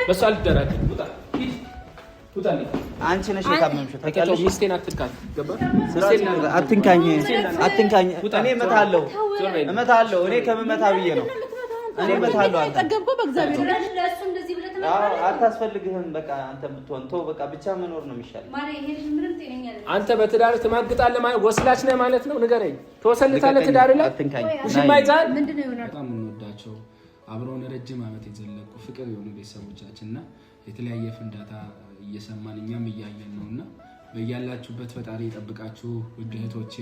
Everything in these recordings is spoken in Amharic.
በሷ አልደራደር አንቺ ነሽ የታመምሽው ታውቂያለሽ። ሚስቴን አትንካኝ፣ ገባ? አትንካኝ። እኔ እመታለሁ። እኔ ከምመታ ብዬ ነው። እኔ እመታለሁ። አንተ ተገበው በእግዚአብሔር ለሱ እንደዚህ ብለህ ተናገር። አታስፈልግህም። በቃ አንተ ብትሆን ተው። በቃ ብቻ መኖር ነው የሚሻለው። ማለት ይሄ ልጅ ምንም ጤነኛ አይደለም። አንተ በትዳር ትማግጣለህ ማለት ወስላች ነህ ማለት ነው። ንገረኝ። ተወሰልታለህ ትዳር ላይ? አትንካኝ። እሺ ማይዛል ምንድነው ይሆናል? በጣም እንወዳቸው አብረውን ረጅም ዓመት የዘለቁ ፍቅር የሆኑ ቤተሰቦቻችንና የተለያየ ፍንዳታ እየሰማን እኛም እያየን ነውና በያላችሁበት ፈጣሪ ይጠብቃችሁ። ውድ እህቶቼ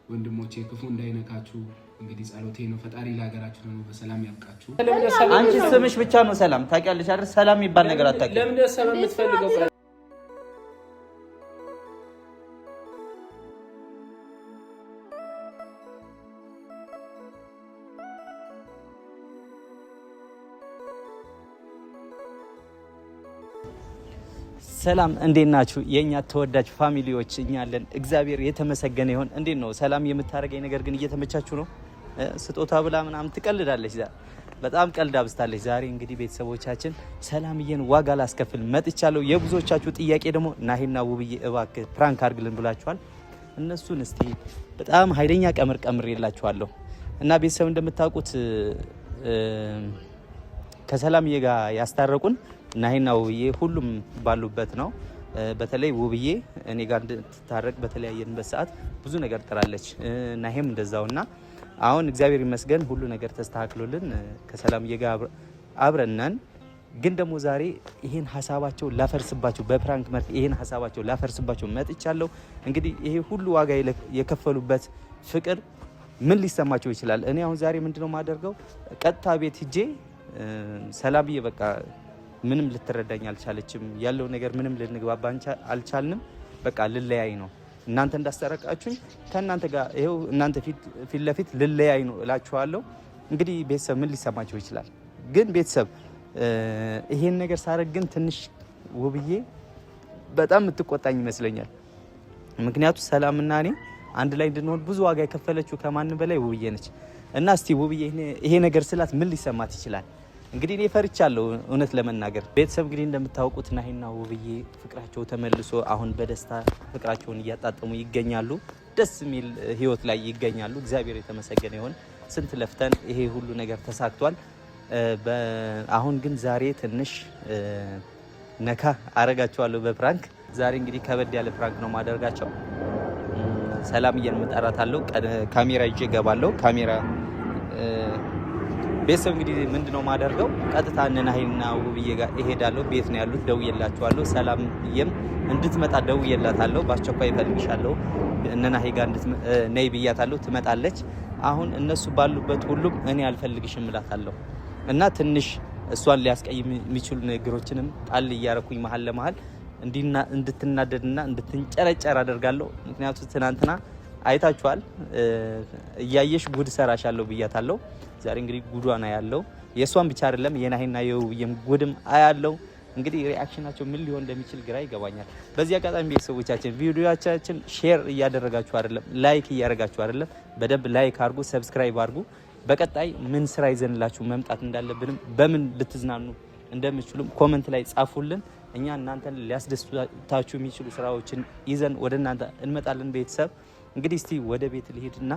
ወንድሞቼ፣ ክፉ እንዳይነካችሁ እንግዲህ ጸሎቴ ነው። ፈጣሪ ለሀገራችሁ ደግሞ በሰላም ያብቃችሁ። አንቺ ስምሽ ብቻ ነው ሰላም። ታውቂያለሽ አይደል? ሰላም የሚባል ነገር አታውቂም። ለምን ሰበብ የምትፈልገው? ሰላም እንዴት ናችሁ? የኛ ተወዳጅ ፋሚሊዎች እኛ አለን። እግዚአብሔር የተመሰገነ ይሁን። እንዴት ነው ሰላም የምታረገኝ ነገር ግን እየተመቻችሁ ነው? ስጦታ ብላ ምናምን ትቀልዳለች። በጣም ቀልድ አብስታለች። ዛሬ እንግዲህ ቤተሰቦቻችን ሰላምዬን ዋጋ ላስከፍል መጥቻለሁ። የብዙዎቻችሁ ጥያቄ ደግሞ ናሂና ውብዬ እባክህ ፕራንክ አድርግልን ብላችኋል። እነሱን እስቲ በጣም ኃይለኛ ቀምር የላችኋለሁ እና ቤተሰብ እንደምታውቁት ከሰላምዬ ጋር ያስታረቁን ናሂና ውብዬ ሁሉም ባሉበት ነው። በተለይ ውብዬ እኔ ጋር እንድትታረቅ በተለያየንበት ሰዓት ብዙ ነገር ጥራለች። ናሂም እንደዛውና አሁን እግዚአብሔር ይመስገን ሁሉ ነገር ተስተካክሎልን ከሰላምዬ ጋር አብረን ነን። ግን ደግሞ ዛሬ ይሄን ሀሳባቸው ላፈርስባቸው በፕራንክ መልክ ይሄን ሀሳባቸው ላፈርስባቸው መጥቻለሁ። እንግዲህ ይሄ ሁሉ ዋጋ የከፈሉበት ፍቅር ምን ሊሰማቸው ይችላል? እኔ አሁን ዛሬ ምንድነው ማደርገው? ቀጥታ ቤት ሂጄ ሰላምዬ በቃ ምንም ልትረዳኝ አልቻለችም፣ ያለው ነገር ምንም ልንግባባ አልቻልንም፣ በቃ ልለያይ ነው። እናንተ እንዳስተረቃችሁኝ ከእናንተ ጋር ይሄው እናንተ ፊት ለፊት ልለያይ ነው እላችኋለሁ። እንግዲህ ቤተሰብ ምን ሊሰማቸው ይችላል? ግን ቤተሰብ ይሄን ነገር ሳረግ ግን ትንሽ ውብዬ በጣም የምትቆጣኝ ይመስለኛል። ምክንያቱ ሰላምና እኔ አንድ ላይ እንድንሆን ብዙ ዋጋ የከፈለችው ከማንም በላይ ውብዬ ነች። እና እስቲ ውብዬ ይሄ ነገር ስላት ምን ሊሰማት ይችላል? እንግዲህ እኔ ፈርቻለሁ እውነት ለመናገር። ቤተሰብ እንግዲህ እንደምታውቁት ናሂና ውብዬ ፍቅራቸው ተመልሶ አሁን በደስታ ፍቅራቸውን እያጣጠሙ ይገኛሉ። ደስ የሚል ህይወት ላይ ይገኛሉ። እግዚአብሔር የተመሰገነ ይሁን። ስንት ለፍተን ይሄ ሁሉ ነገር ተሳክቷል። አሁን ግን ዛሬ ትንሽ ነካ አረጋቸዋለሁ በፕራንክ። ዛሬ እንግዲህ ከበድ ያለ ፕራንክ ነው ማደርጋቸው። ሰላምዬን እጠራታለሁ። ካሜራ ይዤ እገባለሁ። ካሜራ ቤተሰብ እንግዲህ ምንድነው ማደርገው? ቀጥታ ናሂና ውብዬ ጋር እሄዳለሁ። ቤት ነው ያሉት። ደውዬላቸዋለሁ። ሰላምዬም እንድትመጣ ደውዬላታለሁ። በአስቸኳይ እፈልግሻለሁ ናሂ ጋር ነይ ብያታለሁ። ትመጣለች። አሁን እነሱ ባሉበት ሁሉም እኔ አልፈልግሽም እላታለሁ እና ትንሽ እሷን ሊያስቀይም የሚችሉ ነገሮችንም ጣል እያረኩኝ መሀል ለመሀል እንድትናደድና እንድትንጨረጨር አደርጋለሁ። ምክንያቱም ትናንትና አይታችኋል። እያየሽ ጉድ ሰራሻለሁ ብያታለሁ። ዛሬ እንግዲህ ጉዷና ያለው የእሷን ብቻ አይደለም የናሂና የውብዬም ጉድም አያለው። እንግዲህ ሪአክሽናቸው ምን ሊሆን እንደሚችል ግራ ይገባኛል። በዚህ አጋጣሚ ቤተሰቦቻችን ቪዲዮዎቻችን ሼር እያደረጋችሁ አይደለም፣ ላይክ እያደረጋችሁ አይደለም። በደንብ ላይክ አድርጉ፣ ሰብስክራይብ አድርጉ። በቀጣይ ምን ስራ ይዘንላችሁ መምጣት እንዳለብንም በምን ልትዝናኑ እንደምትችሉም ኮሜንት ላይ ጻፉልን። እኛ እናንተን ሊያስደስታችሁ የሚችሉ ስራዎችን ይዘን ወደ እናንተ እንመጣለን። ቤተሰብ እንግዲህ እስቲ ወደ ቤት ልሄድና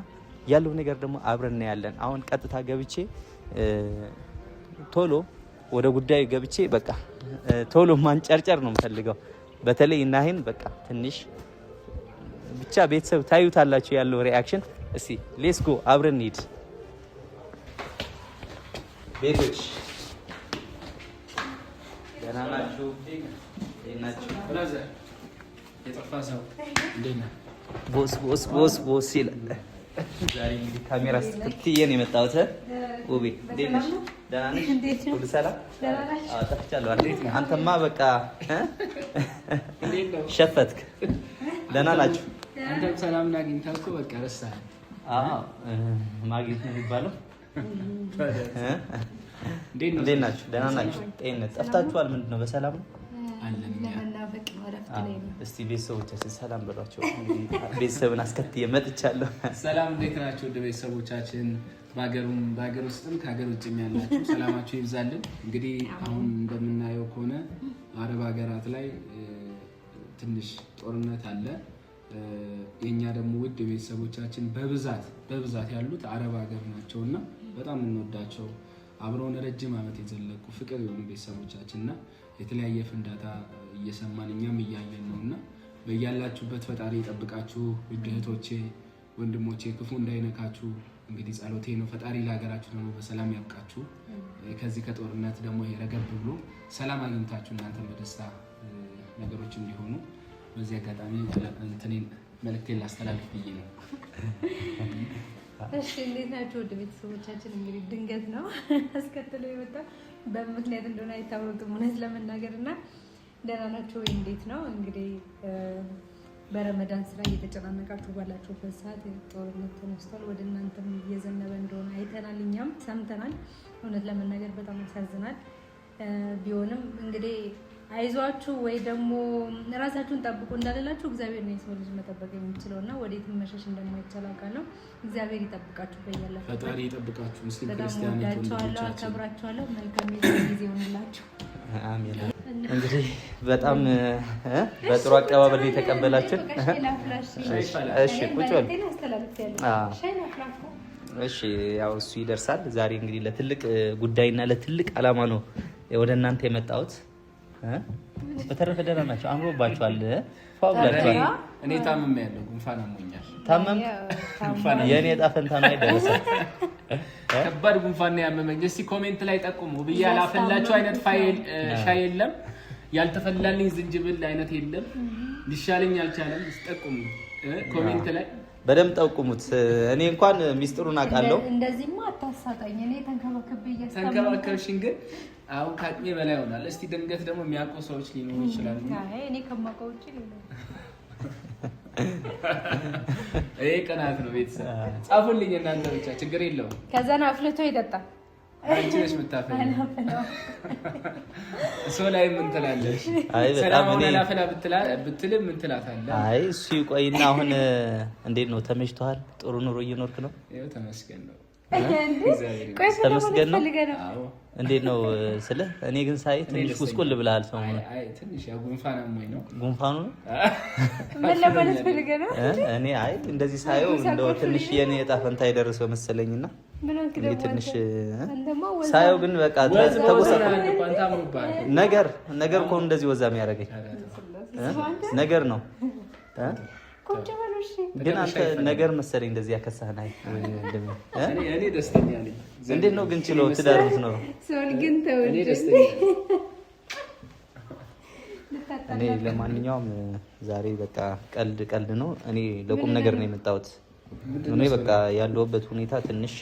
ያለው ነገር ደግሞ አብረን እናያለን። አሁን ቀጥታ ገብቼ ቶሎ ወደ ጉዳዩ ገብቼ በቃ ቶሎ ማንጨርጨር ነው የምፈልገው። በተለይ ናሂን በቃ ትንሽ ብቻ ቤተሰብ ታዩታላችሁ ያለው ሪአክሽን። እስቲ ሌትስ ጎ አብረን እንሂድ። ቤቶች ደህና ናችሁ? ብራዘር የጠፋ ሰው እንዴት ነህ? ቦስ ይላል። ዛሬ እንግዲህ ካሜራ ስትክትዬ ነው የመጣሁት። ውቤ እንዴት ነሽ? ደህና ነሽ? ሁሉ ሰላም? አዎ ጠፍቻለሁ። አንተማ በቃ ሸፈትክ። ደህና ናችሁ? አንተም ሰላም እናግኝተህ እኮ በቃ ረሳኸኝ። አዎ ማግኘት ነው የሚባለው። እንዴት ናችሁ? ደህና ናችሁ? ጤንነት ጠፍታችኋል። ምንድን ነው? በሰላም ነው? ልትለኝ ነው? እስቲ ቤተሰቦቻችን ሰላም በሏቸው። እንግዲህ ቤተሰብን አስከትዬ መጥቻለሁ። ሰላም እንዴት ናችሁ? ወደ ቤተሰቦቻችን በሀገር ውስጥም ከሀገር ውጭም ያላችሁ ሰላማችሁ ይብዛልን። እንግዲህ አሁን እንደምናየው ከሆነ አረብ ሀገራት ላይ ትንሽ ጦርነት አለ። የኛ ደግሞ ውድ ቤተሰቦቻችን በብዛት ያሉት አረብ ሀገር ናቸው እና በጣም እንወዳቸው አብረውን ረጅም ዓመት የዘለቁ ፍቅር የሆኑ ቤተሰቦቻችን እና የተለያየ ፍንዳታ እየሰማን እኛም እያየን ነው እና በያላችሁበት ፈጣሪ ይጠብቃችሁ። ውድ እህቶቼ ወንድሞቼ፣ ክፉ እንዳይነካችሁ እንግዲህ ጸሎቴ ነው። ፈጣሪ ለሀገራችሁ ደግሞ በሰላም ያብቃችሁ። ከዚህ ከጦርነት ደግሞ ረገብ ብሎ ሰላም አግኝታችሁ እናንተ በደስታ ነገሮች እንዲሆኑ በዚህ አጋጣሚ እንትኔን መልእክቴን ላስተላልፍ ብዬ ነው። እሺ እንዴት ናችሁ ወደ ቤተሰቦቻችን? እንግዲህ ድንገት ነው አስከትሎ የመጣው በምክንያት እንደሆነ አይታወቅም እውነት ለመናገር እና ደህና ናችሁ ወይ? እንዴት ነው እንግዲህ በረመዳን ስራ እየተጨናነቃችሁ ባላችሁበት ሰዓት ጦርነት ተነስቷል። ወደ እናንተም እየዘነበ እንደሆነ አይተናል፣ እኛም ሰምተናል። እውነት ለመናገር በጣም ያሳዝናል። ቢሆንም እንግዲህ አይዟችሁ ወይ ደግሞ ራሳችሁን ጠብቁ እንዳልላችሁ እግዚአብሔር ነው የሰው ልጅ መጠበቅ የሚችለው እና ወዴትም መሸሽ እንደማይቻል አውቃለሁ። እግዚአብሔር ይጠብቃችሁ በያላችሁ ፈጣሪ ይጠብቃችሁ። ሙስሊም በጣም ክርስቲያን ወዳችኋለሁ፣ አከብራችኋለሁ። መልካም ጊዜ ይሆንላችሁ። አሜን። እንግዲህ በጣም በጥሩ አቀባበል የተቀበላችሁ። እሺ ቁጭ በል። እሺ ያው እሱ ይደርሳል። ዛሬ እንግዲህ ለትልቅ ጉዳይና ለትልቅ ዓላማ ነው ወደ እናንተ የመጣሁት። በተረፈ ደህና ናቸው? አምሮባችኋል? ፋብላችኋል? እኔ ታምሜ ያለው ጉንፋን አሞኛል። ታመም? የእኔ ዕጣ ፈንታ ነው አይደረሰም። ከባድ ጉንፋን ነው ያመመኝ። እስቲ ኮሜንት ላይ ጠቁሙ ብዬ ያላፈላችሁ አይነት ሻይ የለም፣ ያልተፈላልኝ ዝንጅብል አይነት የለም፣ ሊሻለኝ አልቻለም። ጠቁሙ ኮሜንት ላይ በደንብ ጠቁሙት። እኔ እንኳን ሚስጥሩን አውቃለሁ። እንደዚህማ አታሳጣኝ። እኔ ተንከባከብሽን ግን አሁን ከአቅሜ በላይ ሆናል። እስቲ ድንገት ደግሞ የሚያውቁ ሰዎች ሊኖሩ ይችላሉ። እኔ ከማውቀው ውጭ ሌላ ይሄ ቅናት ነው። ቤተሰብ ጻፉልኝ እናንተ ብቻ ችግር የለውም። ከዛን አፍልቶ ይጠጣል። አንቺ ነሽ የምታፈኝ። እሱ ላይ ምን ትላለሽ? አይ በጣም እኔ ላፈላ ብትልም ምን ትላታለህ? አይ እሱ ይቆይና አሁን እንዴት ነው? ተመችቶሃል? ጥሩ ኑሮ እየኖርክ ነው? ይኸው ተመስገን ነው። ተመስገን ነው። እንዴት ነው ስለ እኔ ግን ሳይ ትንሽ ቁስቁል ብለሃል ሰሞኑን። አይ ትንሽ ያው ጉንፋን አሞኝ ነው። ጉንፋኑ ነው ምን ለማለት ፈልገህ ነው? እኔ አይ እንደዚህ ሳየው እንደው ትንሽ የኔ ዕጣ ፈንታ የደረሰው መሰለኝና እንዴ ትንሽ ሳየው ግን በቃ ተጎሳቆለ ነገር እኮ እንደዚህ ወዛም ያደርገኝ ነገር ነው። ግን አንተ ነገር መሰለኝ እንደዚህ ያከሳህና እኔ ደስተኛ ነኝ። እንዴት ነው ግን ችሎ ትዳርት ነው? ግን ተው እኔ ደስተኛ እኔ ለማንኛውም ዛሬ በቃ ቀልድ ነው። እኔ ለቁም ነገር ነው የመጣሁት። እኔ በቃ ያለሁበት ሁኔታ ትንሽ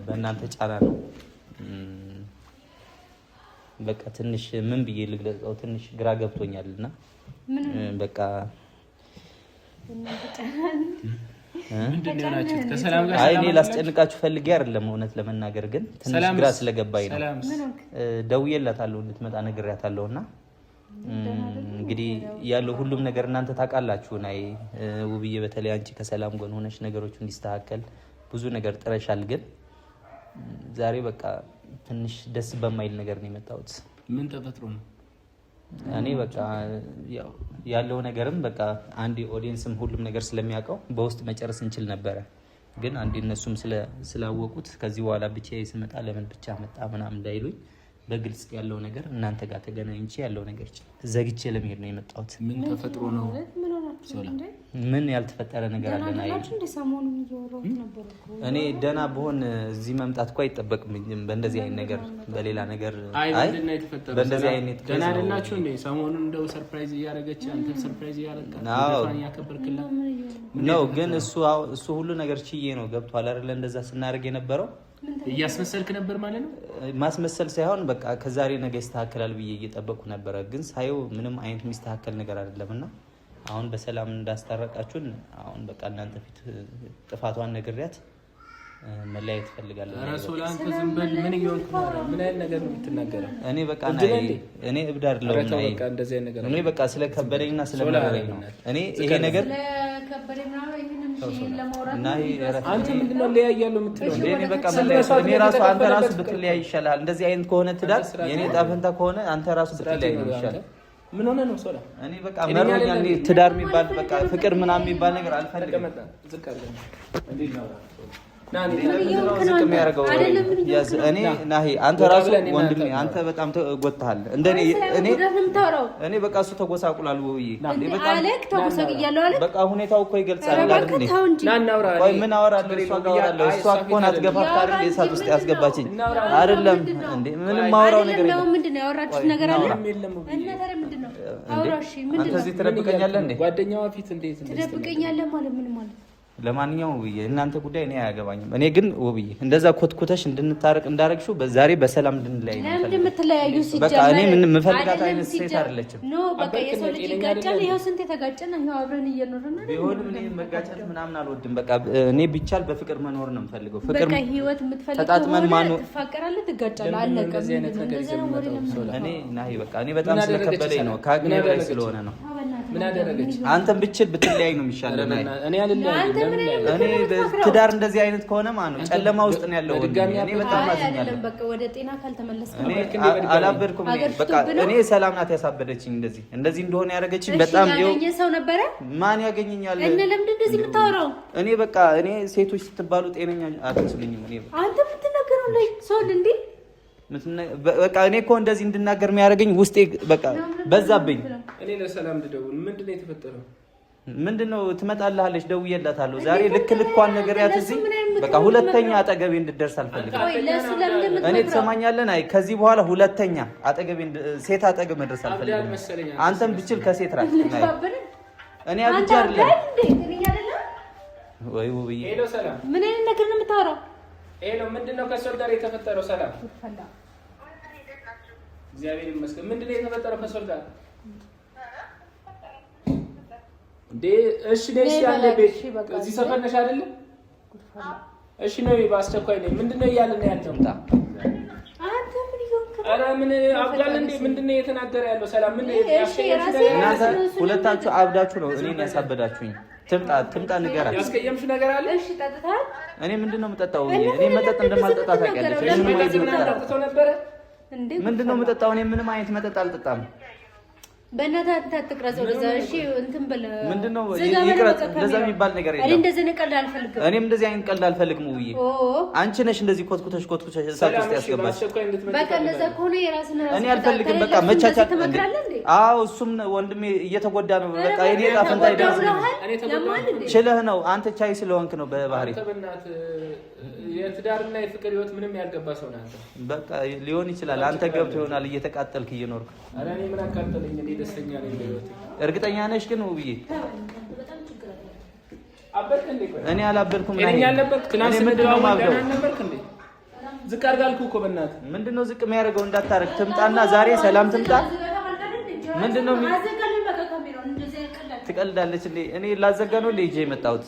በእናንተ ጫና ነው። በቃ ትንሽ ምን ብዬ ልግለጸው? ትንሽ ግራ ገብቶኛልና በቃ አይ እኔ ላስጨንቃችሁ ፈልጌ አይደለም። እውነት ለመናገር ግን ትንሽ ግራ ስለገባኝ ነው። ደውዬላታለሁ እንድትመጣ ነግሬያታለሁና እንግዲህ ያለው ሁሉም ነገር እናንተ ታውቃላችሁ። ናይ ውብዬ በተለይ አንቺ ከሰላም ጎን ሆነሽ ነገሮች እንዲስተካከል ብዙ ነገር ጥረሻል። ግን ዛሬ በቃ ትንሽ ደስ በማይል ነገር ነው የመጣሁት። ምን ተፈጥሮ ነው? እኔ በቃ ያለው ነገርም በቃ አንድ ኦዲየንስም ሁሉም ነገር ስለሚያውቀው በውስጥ መጨረስ እንችል ነበረ። ግን አንድ እነሱም ስላወቁት ከዚህ በኋላ ብቻዬ ስመጣ ለምን ብቻ መጣ ምናምን እንዳይሉኝ በግልጽ ያለው ነገር እናንተ ጋር ተገናኝቼ ያለው ነገር ዘግቼ ለመሄድ ነው የመጣሁት። ምን ተፈጥሮ ነው? ምን ያልተፈጠረ ነገር አለ? እኔ ደህና ብሆን እዚህ መምጣት እኮ አይጠበቅብኝም። በእንደዚህ አይነት ነገር በሌላ ነገር በእንደዚህ አይነት ደህና አይደላችሁ እንዴ? ሰሞኑን እንደው ሰርፕራይዝ እያደረገች አንተ ሰርፕራይዝ እያደረገ ያከበርክላት ነው። ግን እሱ ሁሉ ነገር ችዬ ነው ገብቷል አይደለ? እንደዛ ስናደርግ የነበረው እያስመሰልክ ነበር ማለት ነው። ማስመሰል ሳይሆን በቃ ከዛሬ ነገ ይስተካከላል ብዬ እየጠበቅኩ ነበረ። ግን ሳየው ምንም አይነት የሚስተካከል ነገር አይደለምና አሁን በሰላም እንዳስታረቃችሁን አሁን በቃ እናንተ ፊት ጥፋቷን ነግሬያት መለያየት እፈልጋለሁ። ራስዎን አንተ ዝም በል። ምን እየሆንክ ነው? ምን አይነት ነገር ነው የምትናገረው? እኔ በቃ እኔ እብድ አይደለሁም። እኔ በቃ ስለከበደኝና ስለመረረኝ ነው። እኔ ይሄ ነገር አንተ ምንድነው ለያያለው የምትለው? እኔ በቃ እኔ ራሱ አንተ ራሱ ብትለያይ ይሻላል። እንደዚህ አይነት ከሆነ ትዳር የኔ ጣፈንታ ከሆነ አንተ ራሱ ብትለያይ ነው ይሻላል። ምን ሆነ ነው ሶላ? እኔ በቃ መሮኛል። ትዳር የሚባል በቃ ፍቅር ምናምን የሚባል ነገር አልፈልግም። አንተ ራሱ ወንድሜ አንተ በጣም ተጎድተሃል። እኔ በቃ እሱ ተጎሳቁላል። በቃ ሁኔታው እኮ ይገልጻል። ምን አወራለሁ? እሷ ጋር አወራለሁ። እሷ እኮ ናት ገፋፍታ አይደል የእሳት ውስጥ ያስገባችኝ አይደለም እንዴ? ምንም ማወራው ነገር የለም። ምንድነው ያወራችሁት ነገር አለ? አንተ እዚህ ትደብቀኛለህ እንዴ? ጓደኛዋ ፊት እንዴት ትደብቀኛለህ ማለት ምን ማለት? ለማንኛውም ውብዬ እናንተ ጉዳይ እኔ አያገባኝም። እኔ ግን ውብዬ እንደዛ ኮትኩተሽ እንድንታረቅ እንዳረግሽው በዛሬ በሰላም እንድንለያይ ነው። ለምን የምትለያዩ? ሲጀመር በቃ እኔ ምን የምፈልጋት አይነት ሴት አይደለችም። ኖ በቃ የሰው ልጅ ይጋጫል። ይሄው ስንት የተጋጨና ይሄው አብረን እየኖርን ነው። ቢሆንም እኔ መጋጨት ምናምን አልወድም። በቃ እኔ ቢቻል በፍቅር መኖር ነው የምፈልገው። ፍቅር በቃ ህይወት የምትፈልገው ተጣጥመን ማኖር። ትፋቀራለህ፣ ትጋጫለህ፣ አለቀ። እኔ ናይ በቃ እኔ በጣም ስለከበደኝ ነው፣ ከአቅሜ በላይ ስለሆነ ነው። ምን አደረገች? አንተም ብችል ብትለያይ ነው የሚሻለው። ናይ እኔ አልለያይም። እኔ ትዳር እንደዚህ አይነት ከሆነ ማለት ነው ጨለማ ውስጥ ነው ያለው። እኔ በጣም አዝኛለሁ። በቃ ወደ ጤና ካልተመለስክ አላበድኩም። በቃ እኔ ሰላም ናት ያሳበደችኝ። እንደዚህ እንደሆነ ያደረገችኝ በጣም ያገኘ ሰው ነበረ። ማን ያገኘኛል? እነ ለምንድን እንደዚህ የምታወራው? እኔ በቃ እኔ ሴቶች ስትባሉ ጤነኛ አትመስሉኝም። እኔ አንተ የምትናገረው ላይ ሰው እንዴ? በቃ እኔ እኮ እንደዚህ እንድናገር የሚያደርገኝ ውስጤ በቃ በዛብኝ። እኔ ለሰላም ልደውል። ምንድነው የተፈጠረው? ምንድነው ትመጣልሃለች፣ ደውዬላታለሁ ዛሬ። ልኳን ነገር ያት እዚህ በቃ ሁለተኛ አጠገቤ እንድትደርስ አልፈልግም። እኔ ትሰማኛለህ? አይ ከዚህ በኋላ ሁለተኛ አጠገቤ ሴት አጠገብ መድረስ አልፈልግም። አንተም ብችል ከሴት ራቅ። እኔ አብቻ አይደለም ወይ ውብዬ? ሄሎ ሰላም፣ ምን አይነት ነገር ነው የምታወራው? ሄሎ ምንድነው ከሶል ጋር የተፈጠረው? ሰላም እግዚአብሔር ይመስገን። ምንድነው የተፈጠረው ከሶል ጋር እንዴ? እሺ ነሽ ያለ ቤት እዚህ ሰፈር ነሽ አይደል? እሺ ነው በአስቸኳይ ነኝ። ምንድነው እያለ ነው ያለው? አንተ ምን ይሆንክ? ኧረ ምን አብዳል እንዴ? ምንድነው እየተናገረ ያለው? ሰላም ምን ሁለታችሁ አብዳችሁ ነው እኔን ያሳበዳችሁኝ። ትምጣ ንገራት። ያስቀየምሽ ነገር አለ? እሺ ጠጥተሃል? እኔ ምንድነው የምጠጣው? እኔ መጠጥ እንደማልጠጣ ታውቂያለሽ። ምንድነው የምጠጣው? እኔ ምንም አይነት መጠጥ አልጠጣም። በእናትህ አትቅረጸው። ለዛ እሺ እንትን በለ ምንድነው ይቅረጽ። እንደዛ የሚባል ነገር የለም። እኔ እንደዚህ አይነት ቀልድ አልፈልግም። እኔም እንደዚህ አይነት ቀልድ አልፈልግም። ውዬ አንቺ ነሽ እንደዚህ ኮትኩተሽ እሳት ውስጥ ያስገባሽ። በቃ እንደዛ ከሆነ የራስን እኔ አልፈልግም። በቃ መቻቻት። አዎ እሱም ወንድሜ እየተጎዳ ነው። በቃ የኔ ዕጣ ፈንታ ይደርስ። ችለህ ነው አንተ ቻይ ስለሆንክ ነው በባህሪ። የትዳርና የፍቅር ህይወት ምንም ያልገባ ሰው ነህ አንተ። በቃ ሊሆን ይችላል አንተ ገብቶ ይሆናል እየተቃጠልክ እየኖርክ። ኧረ እኔ ምን አቃጠለኝ? እኔ ደስተኛ ነኝ በህይወቴ። እርግጠኛ ነሽ ግን ውብዬ? አበድክ እንዴ? እኔ አላበድኩም። እኔ ያልነበርክ ትናንት ምንድነው ማብደው ነበርክ እንዴ? ዝቅ አድርጋልኩ እኮ በእናትህ። ምንድነው ዝቅ የሚያደርገው? እንዳታረግ ትምጣና ዛሬ ሰላም ትምጣ። ምንድነው ትቀልዳለች እንዴ? እኔ ላዘጋ ነው እንዴ ይዤ የመጣሁት?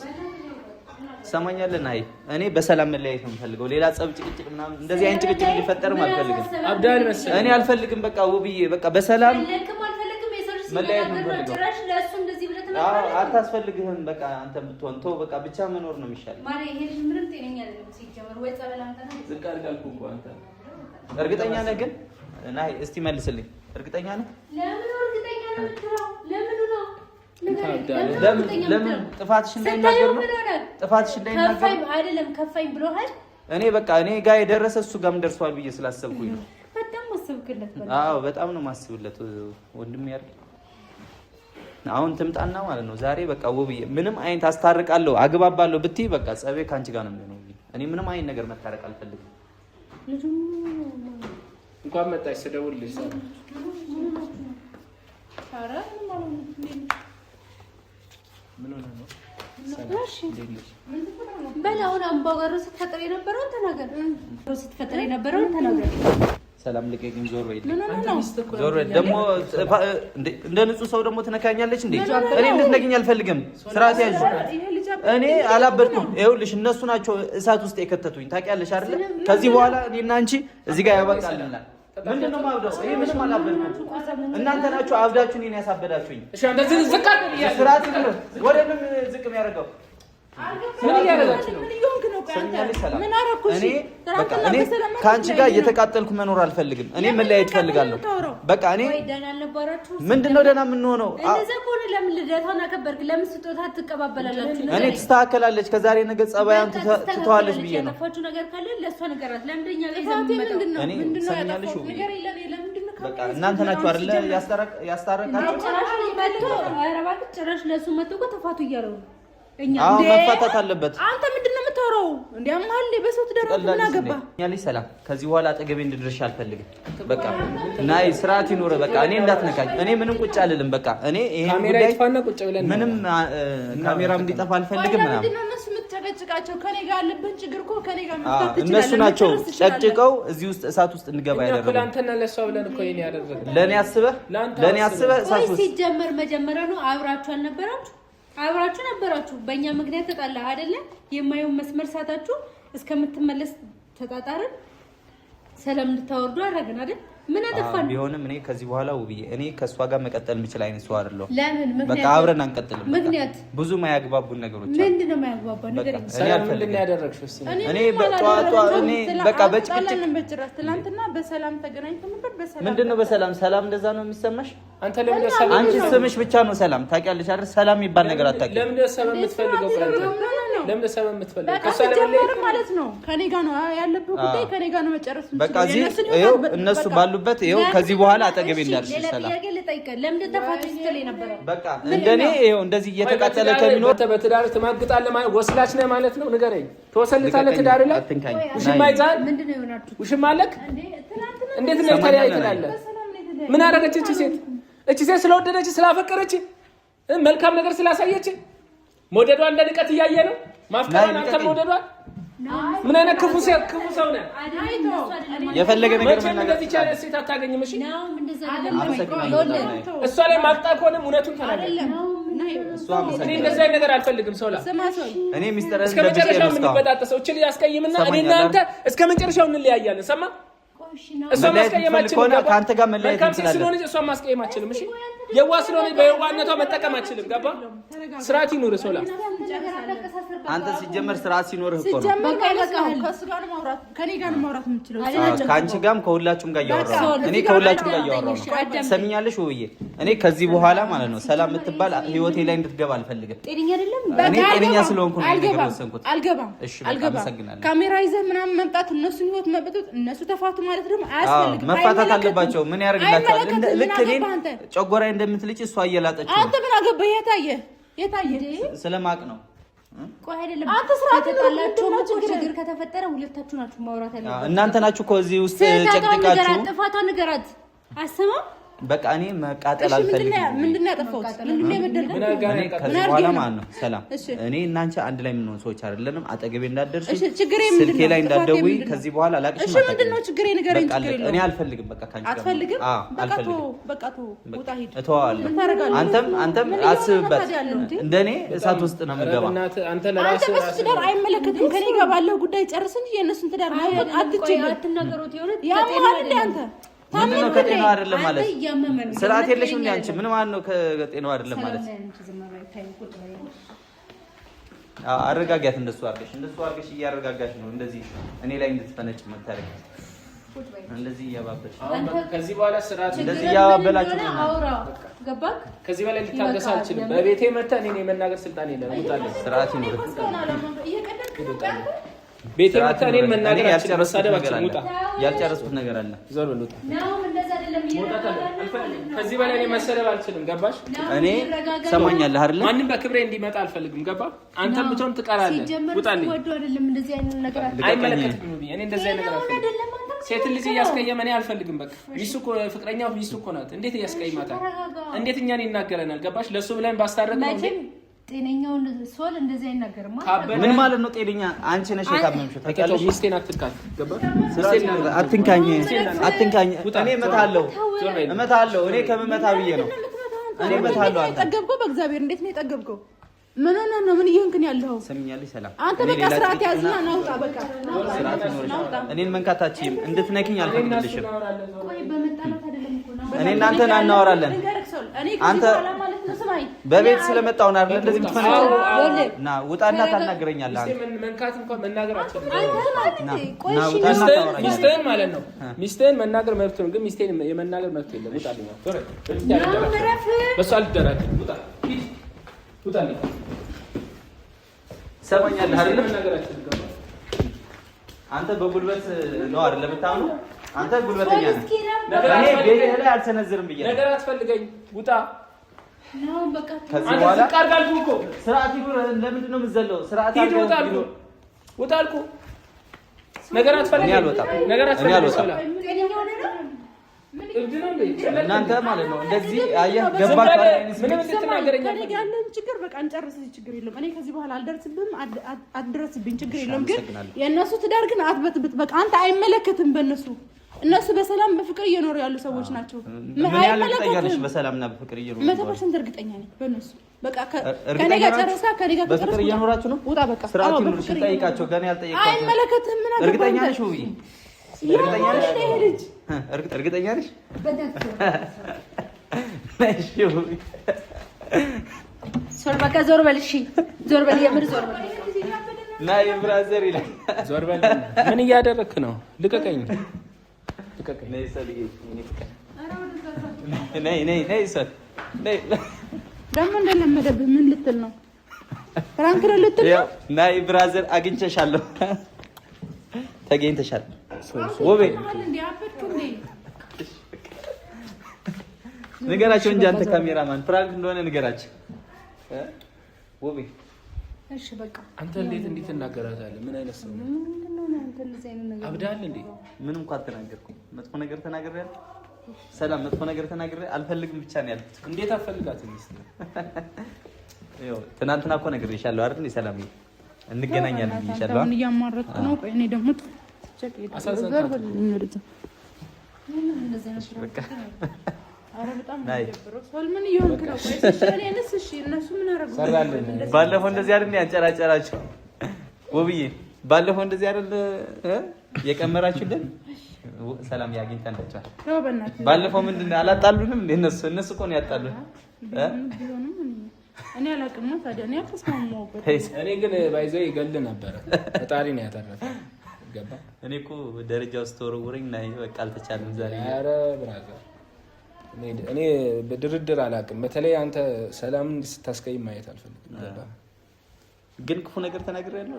ሰማኛለን። አይ እኔ በሰላም መለያየት ነው የምፈልገው። ሌላ ጸብ፣ ጭቅጭቅ ምናምን እንደዚህ አይነት ጭቅጭቅ እንዲፈጠርም አልፈልግም። አብዳል መሰለኝ። እኔ አልፈልግም። በቃ ውብዬ በቃ በሰላም መለያየት ነው የምፈልገው። አዎ አታስፈልግህም። በቃ አንተ ብትሆን ተው። በቃ ብቻ መኖር ነው የሚሻለው። ማሪ ይሄ ልጅ ምንም ጤነኛ አይደለም። ሲጀመር ወይ ጸበል አንተ ነህ። ዝቅ አድርጋልኩ እኮ አንተ። እርግጠኛ ነህ ግን? ናይ እስቲ መልስልኝ። እርግጠኛ ነህ? ለምን እርግጠኛ ነህ የምትለው? ለምን ነው? ለምን ጥፋትሽ እንዳይናገር ነው? ጥፋትሽ እንዳይናገር ከፋኝ አይደለም ከፋኝ ብሎሃል። እኔ በቃ እኔ ጋር የደረሰ እሱ ጋርም ደርሷል ብዬ ስላሰብኩኝ ነው። በጣም ማስብክለት ማለት አዎ በጣም ነው ማስብለት ወንድም ያርግ። አሁን ትምጣና ማለት ነው ዛሬ በቃ ውብዬ ምንም አይነት አስታርቃለሁ አግባባለሁ ብትይ በቃ ጸቤ ካንቺ ጋር ነው የሚሆነው። እኔ ምንም አይነት ነገር መታረቅ አልፈልግም። እንኳን መጣሽ ስደውልልሽ ኧረ ምን ሆነ ነው? በል አሁን አምባጓሮ ስትፈጥር የነበረውን ተናገር። ስትፈጥር የነበረውን ተናገር። ሰላም ልቀቂኝ። ዞር በይ ዞር በይ። ደግሞ እንደ ንጹህ ሰው ደግሞ ትነካኛለች እንዴ? እኔ እንድትነኪኝ አልፈልግም። ስርዓት ያዥ። እኔ አላበድኩም። ይኸውልሽ እነሱ ናቸው እሳት ውስጥ የከተቱኝ ታውቂያለሽ አይደለ? ከዚህ በኋላ እኔና አንቺ እዚህ ጋር ያበቃልናል። ምንድነው ማብደው? ይሄ ምንም አላበድኩም። እናንተ ናችሁ አብዳችሁ እኔን ያሳበዳችሁኝ። እሺ አንተ ዝቅ አድርግ ስርዓት ነው። ወደ ምን ዝቅ የሚያደርገው ምን እያደረጋችሁ ነው? ምን አረኩሽ? እኔ ከአንቺ ጋር እየተቃጠልኩ መኖር አልፈልግም። እኔ መለያየት እፈልጋለሁ። በቃ እኔ ምንድነው ደህና የምንሆነው? እንደዛ ከሆነ ለምን ልደታውን አከበርክ? ለምን ስጦታ ትቀባበላላችሁ? እኔ ትስተካከላለች ከዛሬ ነገ ጸባያን ትተዋለች ብዬ ነው። ያጠፋችሁ ነገር ካለ ለእሷ ነገራት። ለምንድነው ሰምኛለሽ? በቃ እናንተ ናችሁ አይደለ ያስታረቃችሁ? ጭራሽ ለእሱ መጥቶ እኮ ተፋቱ እያለው ነው። አዎ መፋታት አለበት። አንተ ምንድነው የምታወራው? እንዴ አማል በሰው ትደረኩ ምን አገባ? ያለኝ ሰላም ከዚህ በኋላ አጠገቤ እንድድርሽ አልፈልግም። በቃ ናይ ስርዓት ይኖር። በቃ እኔ እንዳትነካኝ። እኔ ምንም ቁጭ አልልም። በቃ እኔ ይሄን ጉዳይ ምንም ካሜራም እንዲጠፋ አልፈልግም። ምናምን እነሱ የምትጨቀጭቃቸው ከኔ ጋር ያለብን ችግር እኮ ከኔ ጋር መፍታት ትችላለህ። እነሱ ናቸው ጨቅጭቀው እዚህ ውስጥ እሳት ውስጥ እንገባ ያደረጉ። ለአንተና ለሷ ብለን እኮ ይሄን ያደረገ ለኔ አስበህ እሳት ውስጥ ሲጀመር መጀመሪያ ነው። አብራችሁ አልነበራችሁ? አብራችሁ ነበራችሁ። በእኛ ምክንያት ተጣላ አይደለ? የማየውን መስመር ሳታችሁ እስከምትመለስ ተጣጣርን። ሰላም እንድታወርዱ አደረግን አይደል? ምን አጠፋን? ቢሆንም እኔ ከዚህ በኋላ ውብዬ እኔ ከሷ ጋር መቀጠል የምችል አይነት ሰው አይደለሁ። ለምን? በቃ አብረን አንቀጥልም። ምክንያት ብዙ ማያግባቡን ነገሮች አሉ። ምንድነው ማያግባባን ነገር? ሰላም ምንድነው ያደረግሽው? እኔ በጧጧ እኔ በቃ በጭቅጭቅ ትናንትና በሰላም ተገናኝተን ነበር። በሰላም ምንድነው በሰላም ሰላም እንደዛ ነው የሚሰማሽ? አንተ ለምን ሰላም? አንቺ ስምሽ ብቻ ነው ሰላም ታውቂያለሽ አይደል? ሰላም የሚባል ነገር አታውቂም። ለምን ሰላም የምትፈልገው? ለምን ሰላም የምትፈልገው? ከሷ ለምን ማለት ነው? ከኔ ጋር ነው ያለብህ ጉዳይ፣ ከኔ ጋር ነው መጨረስ እንችላለን። በቃ ይኸው እነሱ ባሉበት ይኸው ከዚህ በኋላ አጠገቤ እንዳልሽ ሰላም። ለምን ተፋቱ ስትል የነበረው? በቃ እንደኔ ይኸው እንደዚህ እየተቃጠለ ከሚኖር በትዳር ትማግጣለህ ማለት ወስላች ነህ ማለት ነው። ንገረኝ። ተወሰልታለህ ትዳር ላይ ውሽማ ይዛል። ምንድነው የሆናችሁ? ውሽማ አለክ? እንዴት ነው ተለያይተናል? ምን አደረገች እቺ ሴት? እቺ ሴት ስለወደደች ስላፈቀረች መልካም ነገር ስላሳየች መውደዷ እንደ ንቀት እያየ ነው ማፍቀሯን። አንተ መውደዷ ምን አይነት ክፉ ሰው ነህ? የፈለገ ነገር ምን እንደዚህ ቻለ ሴት አታገኝም። እሺ እሷ ላይ ማቅጣ ከሆነ እውነቱን ተናገር። እኔ እንደዚህ አይነት ነገር አልፈልግም። ሰውላ እኔ ሚስጥር እስከ መጨረሻው የምንበጣጠሰው እቺ ያስቀይምና እኔ እናንተ እስከ መጨረሻው እንለያያለን። ሰማ እሷ ማስቀየማችን ከሆነ ካንተ ጋር መለያየት እንችላለን። ስለሆነ እሷ ማስቀየማችንም እሺ የዋህ ስለሆነ በየዋህነቷ መጠቀም አችልም። ገባ? ስርዓት ይኑር። ሰውላ አንተ ሲጀመር ስርዓት ሲኖርህ እኮ ነው። በቃ ከእሱ ጋር ማውራት ከኔ ጋር ማውራት የምችለው ከአንቺ ጋርም ከሁላችሁም ጋር እያወራሁ ነው። እኔ ከሁላችሁም ጋር እያወራሁ ነው። ሰሚኛለሽ ውብዬ? እኔ ከዚህ በኋላ ማለት ነው ሰላም የምትባል ህይወቴ ላይ እንድትገባ አልፈልግም። ጤነኛ አይደለም። እኔ ጤነኛ ስለሆንኩ ነው ነገር ወሰንኩት። አልገባም። እሺ በቃ አመሰግናለሁ። ካሜራ ይዘህ ምናምን መምጣት እነሱን ህይወት መበጠጥ እነሱ ተፋቱ ማለት ደግሞ አያስፈልግም። መፋታት አለባቸው። ምን ያደርግላቸዋል? ልክ እኔን ጨጓራዬ እንደምትልጭ እሷ እየላጠች ነው። አንተ ምን አገባህ? የታየ ስለማቅ ነው። ቆይ አይደለም። አንተ ስርዓት ተጣላችሁ ነው ችግር ከተፈጠረ ሁለታችሁ ናችሁ ማውራት ያለባችሁ። እናንተ ናችሁ እኮ እዚህ ውስጥ ጨቅጭቃችሁ ጥፋቷ ንገራት። አሰማም በቃ እኔ መቃጠል አልፈልግም። ምንድነው ያጠፋሁት? ምንድነው የበደልኩት? እኔ ከዚህ በኋላ ማለት ነው ሰላም እኔ እና አንቺ አንድ ላይ የምንሆን ሰዎች አይደለንም። አጠገቤ እንዳትደርሺ፣ ስልኬ ላይ እንዳትደውይ ከዚህ በኋላ ላቅሽ። እሺ ምንድነው ችግሬ? ንገረኝ። ችግሬ እኔ አልፈልግም። በቃ ካንቺ ጋር አትፈልግም? አልፈልግም። በቃ ውጣ ሂድ። እተዋለሁ። አንተም አስብበት። እንደኔ እሳት ውስጥ ነው የምገባ። አንተ ለራስህ ትዳር አይመለከትም። ከኔ ጋር ባለው ጉዳይ ጨርስ እንጂ የእነሱን ትዳር አትናገሩት። የሆነ አንተ ምንድነው ከጤናው አይደለም ማለት? ስርዓት የለሽም እንዴ አንቺ? ምን ማለት ነው ከጤናው አይደለም ማለት? አረጋጋት። እንደሱ አድርገሽ እያረጋጋሽ ነው እንደዚህ እኔ ላይ እንድትፈነጭ መታረቅ። እንደዚህ እያባበልሽ ከዚህ በኋላ ስርዓት እንደዚህ እያባበላችሁ ነው። አውራ ገባክ? ከዚህ በላይ ልታገስ አልችልም። በቤቴ መተህ እኔን የመናገር ስልጣን የለም። ውጣልኝ። ስርዓት ይኑር። ቤቴ መተህ እኔን መናገር አልችልም። መሳደብ አልችልም። ውጣ። ያልጨረስኩት ነገር አለ። ዞር በል ውጣ። ከዚህ በላይ እኔ መሰደብ አልችልም። ገባሽ? እኔ ሰማኛለህ አይደል? ማንም በክብሬ እንዲመጣ አልፈልግም። ገባ? አንተም ብትሆን ትቀራለህ። ውጣልኝ። አይመለከትም። እኔ እንደዚህ አይነት ነገር አልፈልግም። ሴት ልጅ እያስቀየመ እኔ አልፈልግም። በቃ ሚስቱ እኮ ፍቅረኛው ሚስቱ እኮ ናት። እንዴት እያስቀይማታል? እንዴት እኛን ይናገረናል? ገባሽ? ለሱ ብለን ባስታረቅ ነው እንዴ? ጤነኛውን ሶል እንደዚህ አይናገርም። ምን ማለት ነው ጤነኛ? አንቺ ነሽ የታመምሽው ታውቂያለሽ። ሚስቴን አትንካኝ። ገባ? አትንካኝ። እኔ እመታለሁ። እኔ ከምመታ ብዬ ነው። እኔ እመታለሁ። አንተ ጠገብከው። በእግዚአብሔር እንዴት ነው የጠገብከው? ምን ሆነ ነው? ምን እየሆንክን ያለው? ሰምኛለሽ? ሰላም አንተ በቃ ስርዓት ያዝና ናውጣ። በቃ ናውጣ። እኔን መንካታችሁም እንድትነኪኝ አልፈቅድልሽም። ቆይ በመጣላት አይደለም እኮ ነው። እኔ እናንተ እናወራለን። አንተ በቤት ስለመጣው ነው አይደል እንደዚህ የምትፈልገው? ና ውጣና ታናግረኛለህ። አንተ መንካት እንኳን መናገር አትችልም። ና ውጣና ታወራኛለህ። ሚስትህን ማለት ነው። ሚስትህን መናገር መብት ነው፣ ግን ሚስትህን የመናገር መብት የለም። ውጣልኝ። በሷ አልደራደርም። ውጣ ውጣልኝ። ሰማኛለህ አይደል? አንተ በጉልበት ነው አይደል የምታምነው? አንተ ጉልበተኛ ነህ። እኔ ቤትህ ላይ አልሰነዝርም ብዬ ነገር አትፈልገኝ። ውጣ ነው በቃ። ከዚህ በኋላ አድርጋልኩ እኮ ስርዓት ይኑር። ለምንድን ነው የምትዘለው? ስርዓት ሂድ። ውጣ አልኩ። ውጣ አልኩ። ነገር አትፈልገኝ። እኔ አልወጣም። ነገር አትፈልገኝ። እናንተ ማለት ነው እንደዚህ አየህ ገባህ? ምንም እንድትናገረኝ ያለን ችግር በቃ እንጨርስ። ችግር የለም። እኔ ከዚህ በኋላ አልደርስብህም፣ አትድረስብኝ። ችግር የለም። ግን የእነሱ ትዳር ግን አትበጥብጥ። በቃ አንተ አይመለከትም። እነሱ በሰላም በፍቅር እየኖሩ ያሉ ሰዎች ናቸው። ምን ያህል እርግጠኛ ነሽ? በሰላምና በፍቅር እየኖሩ 100% እርግጠኛ ነኝ በእነሱ። በቃ ከኔ ጋር ጨረሳ፣ ከኔ ጋር በፍቅር እየኖራችሁ ነው። ውጣ በቃ። ስርዓት ይኑርሽ። ጠይቃቸው። ገና ያልጠየቃቸው አይመለከትም። ምን አገባኝ? እርግጠኛ ነሽ? ውይ እርግጠኛ ነሽ? እርግጠኛ ነሽ? ዞር በቃ ዞር በል። እሺ ዞር በል። የምር ዞር በል። ናይ ብራዘር ይላል። ዞር በል። ምን እያደረክ ነው? ልቀቀኝ፣ ልቀቀኝ። ነይ ሰልዬ፣ ነይ ነይ ነይ ሰል ነይ። ደግሞ እንደለመደብህ ምን ልትል ነው? ፍራንክ ነው ልትል ነው? ናይ ብራዘር አግኝቼሻለሁ። ተገኝተሻል። ወቤ ንገራቸው እንጂ አንተ ካሜራማን ፍራንክ እንደሆነ ንገራቸው። ወቤ እሺ በቃ አንተ እንዴት ትናገራታለህ? ምን አይነት ሰው ነው? አብዳል እንዴ? ምንም እንኳን አልተናገርኩም። መጥፎ ነገር ተናግሬያለሁ? ሰላም መጥፎ ነገር ተናግሬ አልፈልግም ብቻ ነው ያልኩት። እንዴት አፈልጋትም? ትናንትና እኮ ነግሬሻለሁ አይደል? ሰላም እንገናኛለን ብዬሻለሁ። አሁን እያማረጥኩ ነው። ቆይ እኔ ደግሞ ባለፈው እንደዚህ አይደል ያንጨራጨራችሁ? ውብዬ ባለፈው እንደዚህ አይደል የቀመራችሁልን? ሰላም ያገኝታንቻል። ባለፈው ምንድነው አላጣሉንም እንዴ? እነሱ እኮ ነው ያጣሉን። እኔ አላውቅም ነው ታዲያ። እኔ አልተስማማሁም። እኔ ግን ባይዘው ይገል ነበር። ፈጣሪ ነው ያተረፈ። ገባ። እኔ እኮ ደረጃ ውስጥ ተወረወረኝ እና በቃ አልተቻለም ዛሬ። ኧረ ብራዘር እኔ በድርድር አላውቅም። በተለይ አንተ ሰላምን ስታስቀይም ማየት አልፈልግም። ገባ። ግን ክፉ ነገር ተናግሬያለሁ።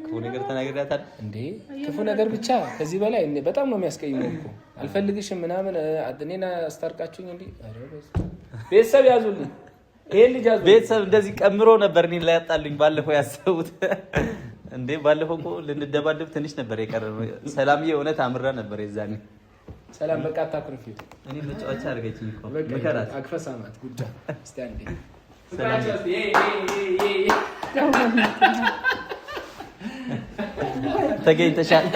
ክፉ ነገር ተናግሬያታለሁ እንዴ? ክፉ ነገር ብቻ ከዚህ በላይ በጣም ነው የሚያስቀይመው እኮ። አልፈልግሽም ምናምን እኔን አስታርቃችሁኝ እንዴ? ኧረ ቤተሰብ ያዙልኝ። ይሄን ልጅ ያዙልኝ። ቤተሰብ እንደዚህ ቀምሮ ነበር እኔን ላይ ያጣልኝ። ባለፈው ያሰቡት እንዴ? ባለፈው እኮ ልንደባደብ ትንሽ ነበር የቀረው። ሰላምዬ እውነት አምራ ነበር የዛኔ። ሰላም በቃ አታኩርፊ። እኔ መጫወቻ አድርገችኝ እኮ መከራት አክፈሳማት ጉዳ እስቲ አንዴ ተገኝተሻል።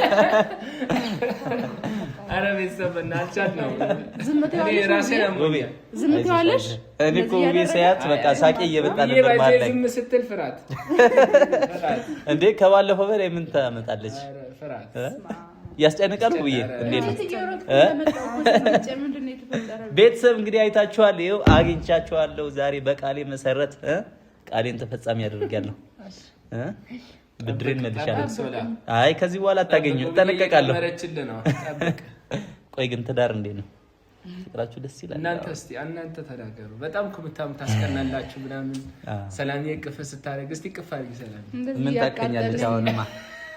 ኧረ ቤተሰብ እናልቻት ነው። ዝም ትያለሽ? እኔ እኮ ውቤ ሳያት በቃ ሳቄ እየመጣ ነበር ማለት ነው። ዝም ስትል ፍራት እንዴ? ከባለፈው በላይ ምን ታመጣለች? ፍራት ያስጨንቃል። ውብዬ እንዴት ነው? ቤተሰብ እንግዲህ አይታችኋል። ይኸው አግኝቻችኋለሁ ዛሬ በቃሌ መሰረት ቃሌን ተፈጻሚ አድርጌያለሁ። ብድሬን መልሻለሁ። አይ ከዚህ በኋላ አታገኙ፣ እጠነቀቃለሁ። ቆይ ግን ትዳር እንዴት ነው? ፍቅራችሁ ደስ ይላል? እናንተ ተናገሩ። በጣም ኩምታም ታስቀናላችሁ ምናምን። ሰላምዬ ቅፍ ስታደርግ እስቲ ቅፍ አድርጊ ሰላም። ምን ታቀኛለች? አሁንማ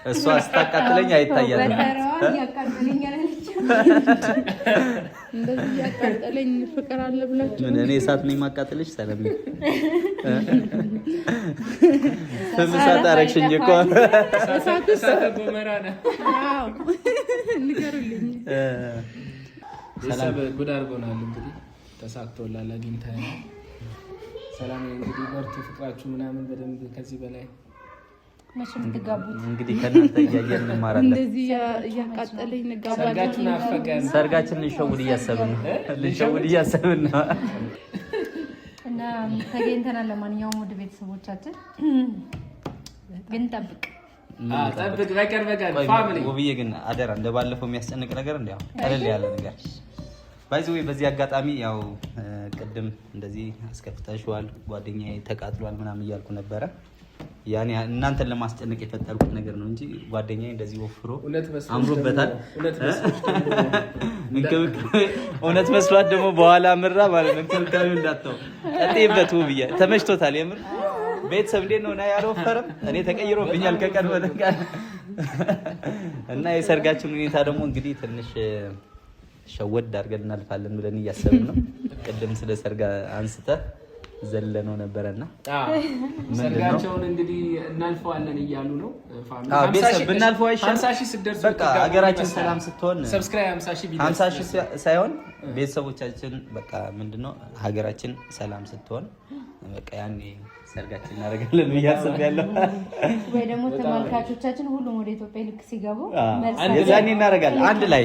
እሷ ስታቃጥለኝ አይታያትም። እንደዚህ ያቃጠለኝ ፍቅር አለ ብላችሁ ምን? እኔ እሳት ነኝ የማቃጥልሽ? ሰላም እሳት አደረግሽኝ እኮ። እሳት ጎመራ ነው። አዎ ንገሩልኝ። ቤተሰብ ጉድ አድርጎናል። እንግዲህ ተሳክቶላል፣ አግኝተናል። ሰላም እንግዲህ በርቱ፣ ፍቅራችሁ ምናምን በደንብ ከዚህ በላይ እንግዲህ ከእናንተ እያየን እንማራለን። እንደዚህ እያቃጠለኝ እንጋባለን። ሰርጋችን አፈቀን። ሰርጋችን ልንሸውድ እያሰብን ነው። እና ተገኝተናል። ለማንኛውም ወደ ቤተሰቦቻችን ግን ጠብቅ በቀር ፋሚሊ ውብዬ ግን አደራ እንደባለፈው የሚያስጨንቅ ነገር እንዲያው ቀለል ያለ ነገር ባይዘው። በዚህ አጋጣሚ ያው ቅድም እንደዚህ አስከፍተሽዋል ጓደኛዬ ተቃጥሏል ምናምን እያልኩ ነበረ። ያኔ እናንተን ለማስጨነቅ የፈጠርኩት ነገር ነው እንጂ ጓደኛዬ እንደዚህ ወፍሮ አምሮበታል። እውነት መስሏት ደግሞ በኋላ ምራ ማለት ነው። እንክብካቤው እንዳትተው ቀጥይበት። ውብዬ ተመችቶታል የምር። ቤተሰብ እንዴት ነው? ና ያልወፈረም እኔ ተቀይሮብኛል ከቀን ወደ ቀን እና የሰርጋችን ሁኔታ ደግሞ እንግዲህ ትንሽ ሸወድ አድርገን እናልፋለን ብለን እያሰብን ነው። ቅድም ስለ ሰርጋ አንስተህ ዘለነው ነበረና ሰርጋቸውን እንግዲህ እናልፈዋለን እያሉ ነው። ቤተሰብ ብናልፈው አይሻልም? 50,000 ስትደርሱ በቃ ሀገራችን ሰላም ስትሆን ሰብስክራይብ 50,000 ሳይሆን ቤተሰቦቻችን በቃ ምንድነው ሀገራችን ሰላም ስትሆን በቃ ያኔ ሰርጋችን እናደርጋለን ብዬ አስቤያለሁ። ወይ ደግሞ ተመልካቾቻችን ሁሉም ወደ ኢትዮጵያ ልክ ሲገቡ የዛኔ እናደርጋለን አንድ ላይ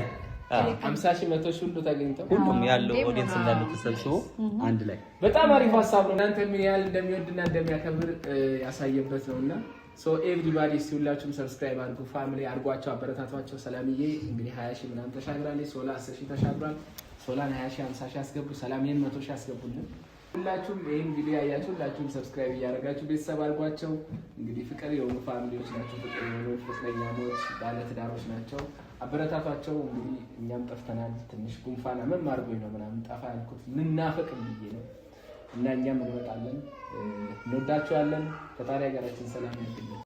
50,000 100,000 ሁሉ ተገኝተው ሁሉም ያለው ኦዲየንስ እንዳለ ተሰብስቦ አንድ ላይ በጣም አሪፍ ሀሳብ ነው። እናንተ ምን ያህል እንደሚወድና እንደሚያከብር ያሳየበት ነውና ኤቭሪባዲ ሁላችሁም ሰብስክራይብ አድርጉ፣ ፋሚሊ አድርጓቸው፣ አበረታቷቸው። ሰላምዬ እንግዲህ 20,000 ምናምን ተሻግራለች። ሶላ 10,000 ተሻግሯል። ሶላን 20,000 50,000 አስገቡ። ሰላምዬን 100,000 አስገቡልን። ሁላችሁም ይሄን ቪዲዮ ያያችሁ ሁላችሁም ሰብስክራይብ እያደረጋችሁ ቤተሰብ አድርጓቸው። እንግዲህ ፍቅር የሆኑ ፋሚሊዎች ናቸው። ፍቅር የሆኑ ፍቅረኛሞች ባለ ትዳሮች ናቸው። አበረታቷቸው። እንግዲህ እኛም ጠፍተናል። ትንሽ ጉንፋን አመም አድርጎኝ ነው ምናምን ጠፋ ያልኩት ልናፈቅ ብዬ ነው እና እኛም እንመጣለን። እንወዳችኋለን። ፈጣሪ ሀገራችን ሰላም ያድርግልን።